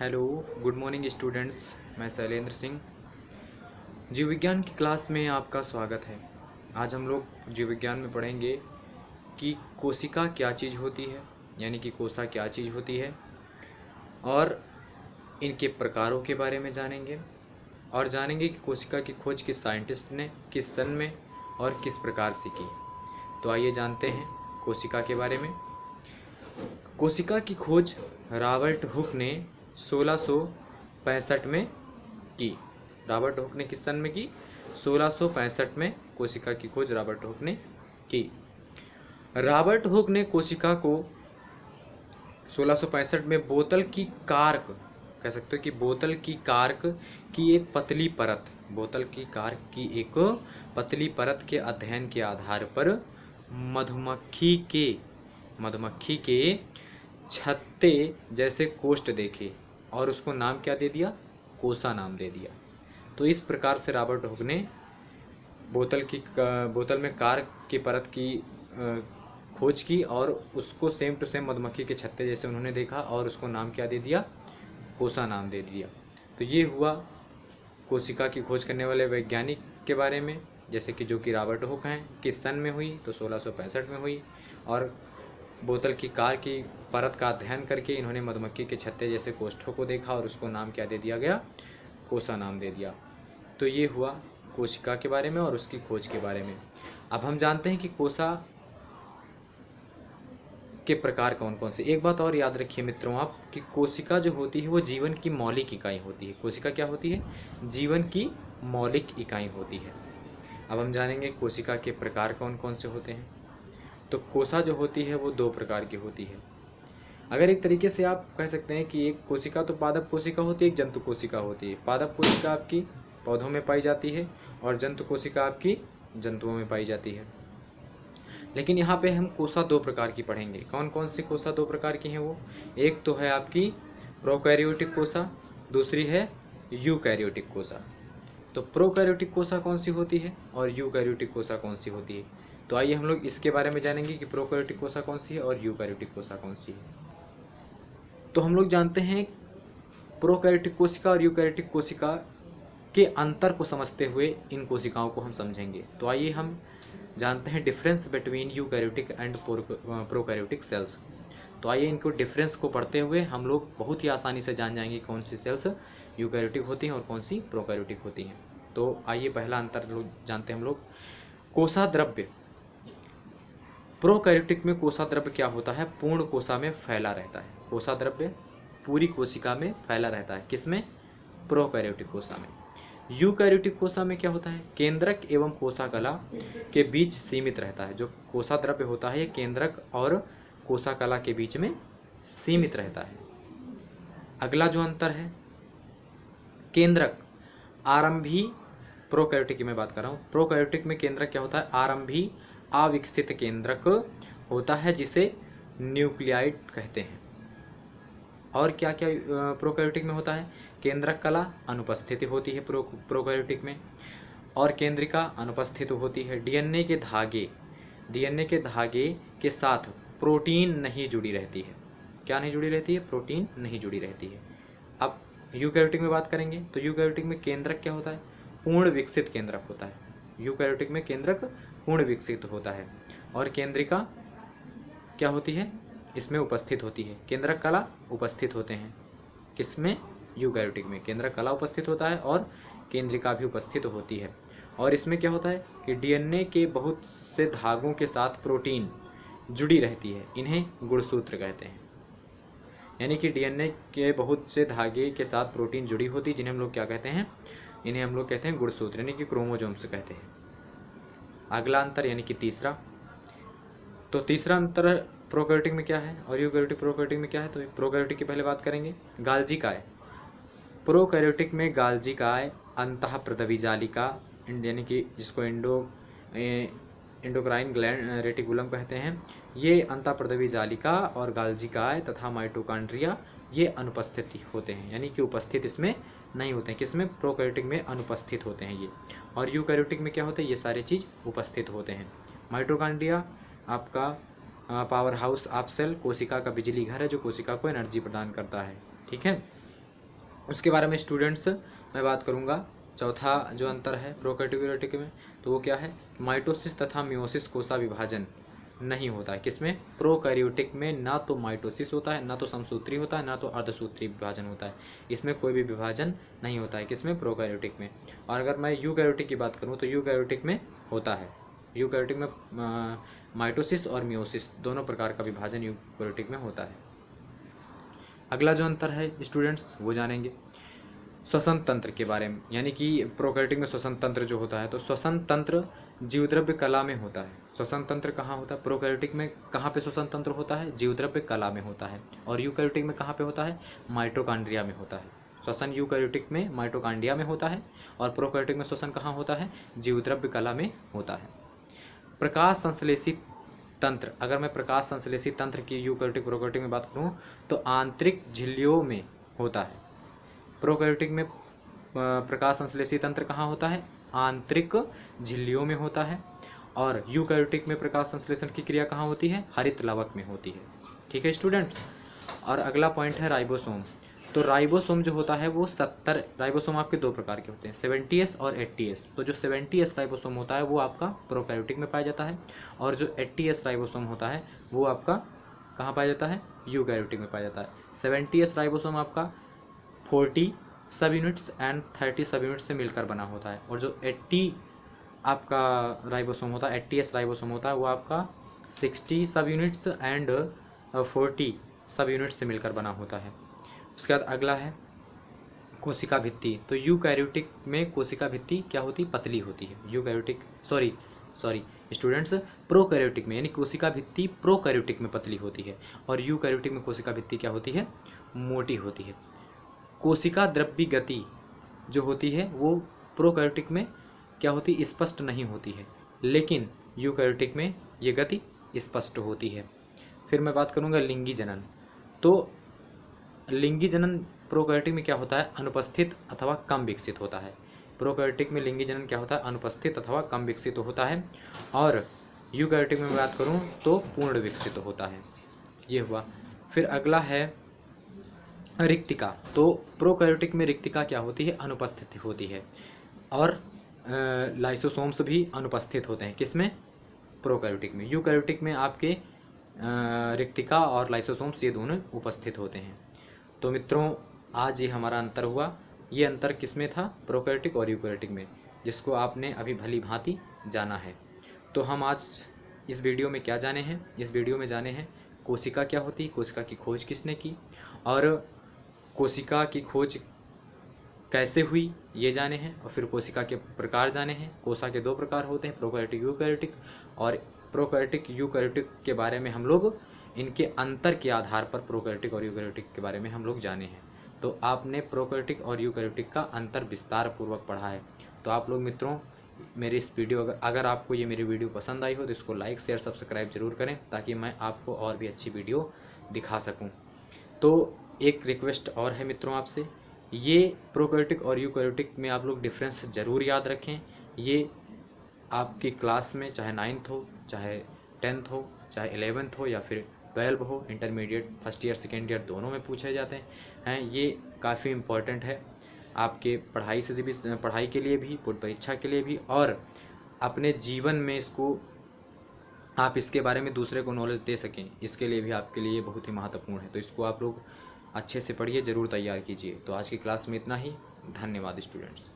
Hello, good morning students. मैं शैलेंद्र सिंह। जीव विज्ञान की क्लास में आपका स्वागत है। आज हम लोग जीव विज्ञान में पढ़ेंगे कि कोशिका क्या चीज़ होती है, यानी कि कोशा क्या चीज़ होती है, और इनके प्रकारों के बारे में जानेंगे और जानेंगे कि कोशिका की खोज किस साइंटिस्ट ने किस सन में और किस प्रकार से की। तो आइए जानते हैं कोशिका के बारे में। कोशिका की खोज रॉबर्ट हुक ने 1665 में की। रॉबर्ट हुक ने किस सन में की? 1665 में कोशिका की खोज रॉबर्ट हुक ने की। रॉबर्ट हुक ने कोशिका को 1665 में बोतल की कार्क, कह सकते हो कि बोतल की कार्क की एक पतली परत, बोतल की कार्क की एक पतली परत के अध्ययन के आधार पर मधुमक्खी के छत्ते जैसे कोष्ठ देखे और उसको नाम क्या दे दिया? कोशा नाम दे दिया। तो इस प्रकार से रॉबर्ट हुक ने बोतल में कार्क की परत की खोज की और उसको सेम टू सेम मधुमक्खी के छत्ते जैसे उन्होंने देखा और उसको नाम क्या दे दिया? कोशा नाम दे दिया। तो ये हुआ कोशिका की खोज करने वाले वैज्ञानिक के बारे में, जैसे कि जो कि रॉबर्ट हुक हैं। किस सन में हुई? तो 1665 में हुई। और बोतल की कार की परत का अध्ययन करके इन्होंने मधुमक्खी के छत्ते जैसे कोष्ठों को देखा और उसको नाम क्या दे दिया गया? कोशा नाम दे दिया। तो ये हुआ कोशिका के बारे में और उसकी खोज के बारे में। अब हम जानते हैं कि कोशा के प्रकार कौन कौन से। एक बात और याद रखिए मित्रों आप, कि कोशिका जो होती है वो जीवन की मौलिक इकाई होती है। कोशिका क्या होती है? जीवन की मौलिक इकाई होती है। अब हम जानेंगे कोशिका के प्रकार कौन कौन से होते हैं। तो कोशा जो होती है वो 2 प्रकार की होती है। अगर एक तरीके से आप कह सकते हैं कि एक कोशिका तो पादप कोशिका होती है, एक जंतु कोशिका होती है। पादप कोशिका आपकी पौधों में पाई जाती है और जंतु कोशिका आपकी जंतुओं में पाई जाती है। लेकिन यहाँ पे हम कोशा 2 प्रकार की पढ़ेंगे। कौन कौन सी कोशा 2 प्रकार की हैं वो? एक तो है आपकी प्रोकैरियोटिक कोशा, दूसरी है यूकैरियोटिक कोशा। तो प्रोकैरियोटिक कोशा कौन सी होती है और यूकैरियोटिक कोशा कौन सी होती है? तो आइए हम लोग इसके बारे में जानेंगे कि प्रोकैरियोटिक कोशा कौन सी है और यूकैरियोटिक कोशा कौन सी है। तो हम लोग जानते हैं प्रोकैरियोटिक कोशिका और यूकैरियोटिक कोशिका के अंतर को समझते हुए इन कोशिकाओं को हम समझेंगे। तो आइए हम जानते हैं difference between eukaryotic and prokaryotic cells. तो आइए इनको डिफरेंस को पढ़ते हुए हम लोग बहुत ही आसानी से जान जाएंगे कौन सी सेल्स यूकैरियोटिक होती हैं और कौन सी प्रोकैरियोटिक होती हैं। तो आइए पहला अंतर जानते हैं हम लोग। कोशा द्रव्य। प्रोकैरियोटिक में कोशा द्रव्य क्या होता है? पूर्ण कोशा में फैला रहता है। कोशा द्रव्य पूरी कोशिका में फैला रहता है। किसमें? प्रोकैरियोटिक कोशा में। यूकैरियोटिक कोशा में क्या होता है? केंद्रक एवं कोशा कला के बीच सीमित रहता है। जो कोशा द्रव्य होता है ये केंद्रक और कोशा कला के बीच में सीमित रहता है। अगला जो अंतर है, केंद्रक आरंभी, प्रोकैरियोटिक की मैं बात कर रहा हूँ। प्रोकैरियोटिक में केंद्रक क्या होता है? आरंभी अविकसित केंद्रक होता है जिसे न्यूक्लियाइड कहते हैं। और क्या क्या प्रोकैरियोटिक में होता है? केंद्रक कला अनुपस्थित होती है प्रोकैरियोटिक में, और केंद्रिका अनुपस्थित होती है। डीएनए के धागे के साथ प्रोटीन नहीं जुड़ी रहती है। क्या नहीं जुड़ी रहती है? प्रोटीन नहीं जुड़ी रहती है। अब यूकैरियोटिक में बात करेंगे तो यूकैरियोटिक में केंद्रक क्या होता है? पूर्ण विकसित केंद्रक होता है। यूकैरियोटिक में केंद्रक पूर्ण विकसित होता है और केंद्रिका क्या होती है? इसमें उपस्थित होती है। केंद्रक कला उपस्थित होते हैं। किसमें? यूकैरियोटिक में केंद्रक कला उपस्थित होता है और केंद्रिका भी उपस्थित होती है। और इसमें क्या होता है कि डीएनए के बहुत से धागों के साथ प्रोटीन जुड़ी रहती है। इन्हें गुणसूत्र कहते हैं। यानी कि डीएनए के बहुत से धागे के साथ प्रोटीन जुड़ी होती है, जिन्हें हम लोग क्या कहते हैं? इन्हें हम लोग कहते हैं गुणसूत्र, यानी कि क्रोमोसोम्स कहते हैं। अगला अंतर यानी कि तीसरा, तो तीसरा अंतर प्रोकैरियोटिक में क्या है और यूकैरियोटिक प्रोकैरियोटिक में क्या है? तो प्रोकैरियोटिक की पहले बात करेंगे। गाल्जी काय। प्रोकैरियोटिक में गाल्जी काय अंतः प्रदवी जालिका, यानी कि जिसको एंडोक्राइन ग्लैंड रेटिकुलम कहते हैं, ये अंतः प्रदवी जालिका और गाल्जी काय तथा माइटोकॉन्ड्रिया ये अनुपस्थित होते हैं, यानी कि उपस्थित इसमें नहीं होते हैं। किसमें? प्रोकैरियोटिक में अनुपस्थित होते हैं ये। और यूकैरियोटिक में क्या होते हैं? ये सारी चीज़ उपस्थित होते हैं। माइटोकॉन्ड्रिया आपका पावर हाउस ऑफ सेल, कोशिका का बिजली घर है जो कोशिका को एनर्जी प्रदान करता है। ठीक है। उसके बारे में स्टूडेंट्स मैं बात करूँगा। चौथा जो अंतर है प्रोकैरियोटिक यूकैरियोटिक में, तो वो क्या है, माइटोसिस तथा मियोसिस कोशा विभाजन नहीं होता है। किसमें, प्रोकैरियोटिक में ना तो माइटोसिस होता है, ना तो समसूत्री होता है, ना तो अर्धसूत्री विभाजन होता है। इसमें कोई भी विभाजन नहीं होता है। किसमें, प्रोकैरियोटिक में। और अगर मैं यूकैरियोटिक की बात करूँ तो यूकैरियोटिक में होता है। यूकैरियोटिक में माइटोसिस और मियोसिस दोनों प्रकार का विभाजन यूकैरियोटिक में होता है। अगला जो अंतर है स्टूडेंट्स वो जानेंगे श्वसन तंत्र के बारे में, यानी कि प्रोकैरियोटिक में श्वसन तंत्र जो होता है, तो श्वसन तंत्र जीवद्रव्य कला में होता है। श्वसन तंत्र कहाँ होता है, प्रोकैरियोटिक में कहाँ पे श्वसन तंत्र होता है, जीवद्रव्य कला में होता है। और यूकैरियोटिक में कहाँ पे होता है, माइटोकॉन्ड्रिया में होता है। श्वसन यूकैरियोटिक में माइटोकॉन्ड्रिया में होता है और प्रोकैरियोटिक में श्वसन कहाँ होता है, जीवद्रव्य कला में होता है। प्रकाश संश्लेषित तंत्र, अगर मैं प्रकाश संश्लेषित तंत्र की यूकैरियोटिक प्रोकैरियोटिक में बात करूँ तो आंतरिक झिल्लियों में होता है। प्रोकैरियोटिक में प्रकाश संश्लेषित तंत्र कहाँ होता है, आंतरिक झिल्लियों में होता है। और यूकैरियोटिक में प्रकाश संश्लेषण की क्रिया कहाँ होती है, हरित लवक में होती है। ठीक है स्टूडेंट्स। और अगला पॉइंट है राइबोसोम। तो राइबोसोम जो होता है वो 70 राइबोसोम आपके दो प्रकार के होते हैं, 70S और 80S। तो जो 70S राइबोसोम होता है वो आपका प्रोकैरियोटिक में पाया जाता है और जो 80S राइबोसोम होता है वो आपका कहाँ पाया जाता है, यूकैरियोटिक में पाया जाता है। 70S राइबोसोम आपका 40 सब यूनिट्स एंड 30 सब यूनिट्स से मिलकर बना होता है और जो 80 आपका राइबोसोम होता है, 80S राइबोसोम होता है, वो आपका 60 सब यूनिट्स एंड 40 सब यूनिट्स से मिलकर बना होता है। उसके बाद अगला है कोशिका भित्ति। तो यूकैरियोटिक में कोशिका भित्ति क्या होती है, पतली होती है। यूकैरियोटिक सॉरी स्टूडेंट्स, प्रोकैरियोटिक में यानी कोशिका भित्ति प्रोकैरियोटिक में पतली होती है और यूकैरियोटिक में कोशिका भित्ति क्या होती है, मोटी होती है। कोशिका द्रव्य गति जो होती है वो प्रोकैरियोटिक में क्या होती है, स्पष्ट नहीं होती है, लेकिन यूकैरियोटिक में ये गति स्पष्ट होती है। फिर मैं बात करूँगा लिंगी जनन। तो लिंगी जनन प्रोकैरियोटिक में क्या होता है, अनुपस्थित अथवा कम विकसित होता है। प्रोकैरियोटिक में लिंगी जनन क्या होता है, अनुपस्थित अथवा कम विकसित होता है। और यूकैरियोटिक में बात करूँ तो पूर्ण विकसित होता है। ये हुआ। फिर अगला है रिक्तिका। तो प्रोकैरियोटिक में रिक्तिका क्या होती है, अनुपस्थित होती है और लाइसोसोम्स भी अनुपस्थित होते हैं। किसमें, प्रोकैरियोटिक में। यूकैरियोटिक में आपके रिक्तिका और लाइसोसोम्स ये दोनों उपस्थित होते हैं। तो मित्रों आज ये हमारा अंतर हुआ। ये अंतर किसमें था, प्रोकैरियोटिक और यूकैरियोटिक में, जिसको आपने अभी भली भांति जाना है। तो हम आज इस वीडियो में क्या जाने हैं, इस वीडियो में जाने हैं कोशिका क्या होती है, कोशिका की खोज किसने की और कोशिका की खोज कैसे हुई ये जाने हैं। और फिर कोशिका के प्रकार जाने हैं। कोशिका के दो प्रकार होते हैं, प्रोकैरियोटिक यूकैरियोटिक। और प्रोकैरियोटिक यूकैरियोटिक के बारे में हम लोग इनके अंतर के आधार पर प्रोकैरियोटिक और यूकैरियोटिक के बारे में हम लोग जाने हैं। तो आपने प्रोकैरियोटिक और यूकैरियोटिक का अंतर विस्तार पूर्वक पढ़ा है। तो आप लोग मित्रों मेरी इस वीडियो अगर आपको ये मेरी वीडियो पसंद आई हो तो इसको लाइक शेयर सब्सक्राइब जरूर करें ताकि मैं आपको और भी अच्छी वीडियो दिखा सकूं। तो एक रिक्वेस्ट और है मित्रों आपसे, ये प्रोकैरियोटिक और यूकैरियोटिक में आप लोग डिफरेंस ज़रूर याद रखें। ये आपकी क्लास में चाहे 9th हो, चाहे 10th हो, चाहे 11th हो या फिर 12 हो, intermediate first year second year दोनों में पूछे जाते हैं। ये काफ़ी इम्पोर्टेंट है आपके पढ़ाई के लिए भी, बोर्ड परीक्षा के लिए भी, और अपने जीवन में इसको आप इसके बारे में दूसरे को नॉलेज दे सकें, इसके लिए भी आपके लिए बहुत ही महत्वपूर्ण है। तो इसको आप लोग अच्छे से पढ़िए, ज़रूर तैयार कीजिए। तो आज की क्लास में इतना ही। धन्यवाद स्टूडेंट्स।